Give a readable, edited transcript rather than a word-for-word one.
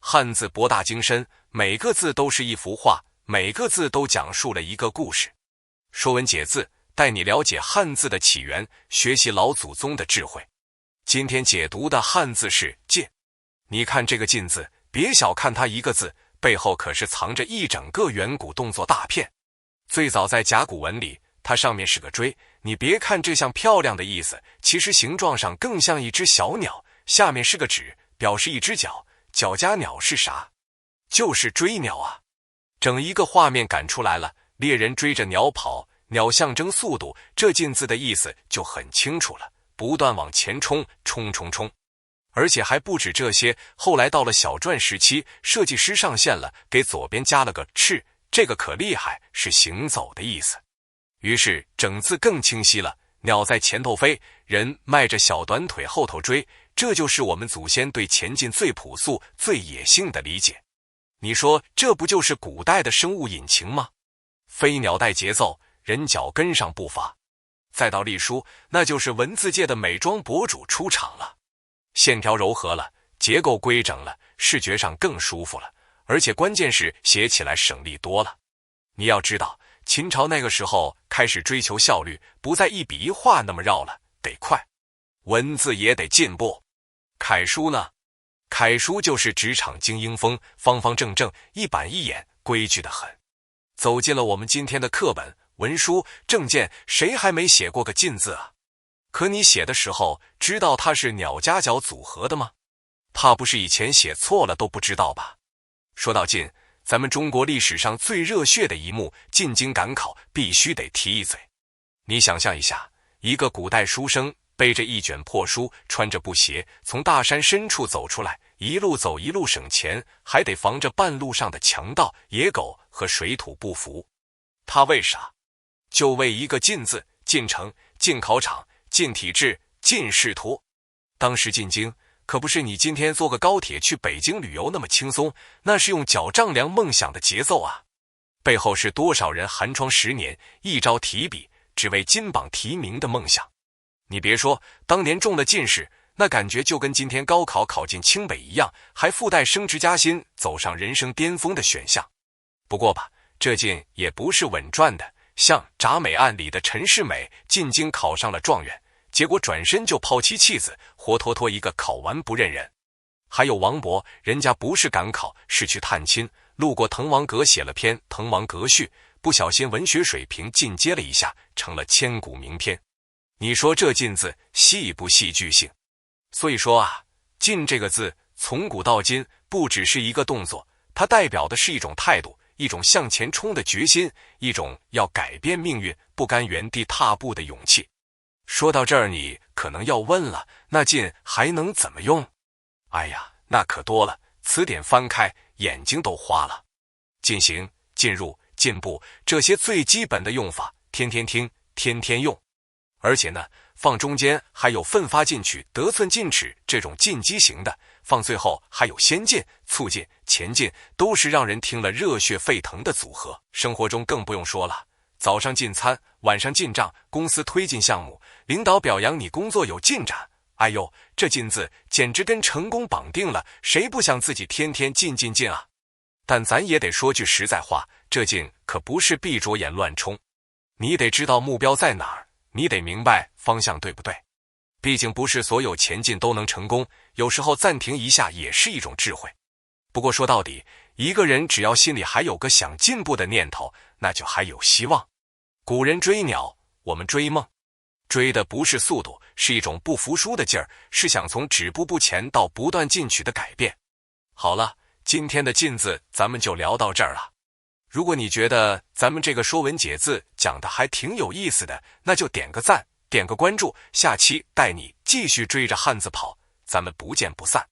汉字博大精深，每个字都是一幅画，每个字都讲述了一个故事。说文解字，带你了解汉字的起源，学习老祖宗的智慧。今天解读的汉字是晋。你看这个晋字，别小看它一个字，背后可是藏着一整个远古动作大片。最早在甲骨文里，它上面是个锥，你别看这像漂亮的意思，其实形状上更像一只小鸟，下面是个指，表示一只脚，脚加鸟是啥？就是追鸟啊。整一个画面赶出来了，猎人追着鸟跑，鸟象征速度，这晋字的意思就很清楚了，不断往前冲，冲冲冲。而且还不止这些，后来到了小篆时期，设计师上线了，给左边加了个翅，这个可厉害，是行走的意思。于是整字更清晰了，鸟在前头飞，人迈着小短腿后头追，这就是我们祖先对前进最朴素、最野性的理解。你说这不就是古代的生物引擎吗？飞鸟带节奏，人脚跟上步伐。再到隶书，那就是文字界的美妆博主出场了。线条柔和了，结构规整了，视觉上更舒服了，而且关键是写起来省力多了。你要知道，秦朝那个时候开始追求效率，不再一笔一画那么绕了，得快，文字也得进步。楷书呢？楷书就是职场精英风，方方正正，一板一眼，规矩得很。走进了我们今天的课本、文书、证件，谁还没写过个晋字啊？可你写的时候，知道它是鸟加脚组合的吗？怕不是以前写错了都不知道吧？说到晋，咱们中国历史上最热血的一幕进京赶考，必须得提一嘴。你想象一下，一个古代书生背着一卷破书，穿着布鞋，从大山深处走出来，一路走一路省钱，还得防着半路上的强盗、野狗和水土不服。他为啥？就为一个晋字，进城、进考场、进体制、进仕途。当时进京可不是你今天坐个高铁去北京旅游那么轻松，那是用脚丈量梦想的节奏啊！背后是多少人寒窗10年，一朝提笔，只为金榜题名的梦想。你别说，当年中了进士，那感觉就跟今天高考考进清北一样，还附带升职加薪，走上人生巅峰的选项。不过吧，这进也不是稳赚的，像铡美案里的陈世美，进京考上了状元，结果转身就抛妻弃子，活脱脱一个考完不认人。还有王勃，人家不是赶考，是去探亲，路过滕王阁写了篇《滕王阁序》，不小心文学水平进阶了一下，成了千古名篇。你说这晋字戏不戏剧性？所以说啊，晋这个字从古到今不只是一个动作，它代表的是一种态度，一种向前冲的决心，一种要改变命运、不甘原地踏步的勇气。说到这儿，你可能要问了，那晋还能怎么用？哎呀，那可多了，词典翻开，眼睛都花了。进行、进入、进步，这些最基本的用法，天天听，天天用。而且呢，放中间还有奋发进取、得寸进尺这种进击型的，放最后还有先进、促进、前进，都是让人听了热血沸腾的组合。生活中更不用说了，早上进餐，晚上进账，公司推进项目，领导表扬你工作有进展，哎呦，这晋字简直跟成功绑定了，谁不想自己天天进啊？但咱也得说句实在话，这晋可不是闭着眼乱冲，你得知道目标在哪儿，你得明白方向对不对。毕竟不是所有前进都能成功，有时候暂停一下也是一种智慧。不过说到底，一个人只要心里还有个想进步的念头，那就还有希望。古人追鸟，我们追梦，追的不是速度，是一种不服输的劲儿，是想从止步不前到不断进取的改变。好了，今天的晋字咱们就聊到这儿了。如果你觉得咱们这个说文解字讲的还挺有意思的，那就点个赞，点个关注，下期带你继续追着汉字跑，咱们不见不散。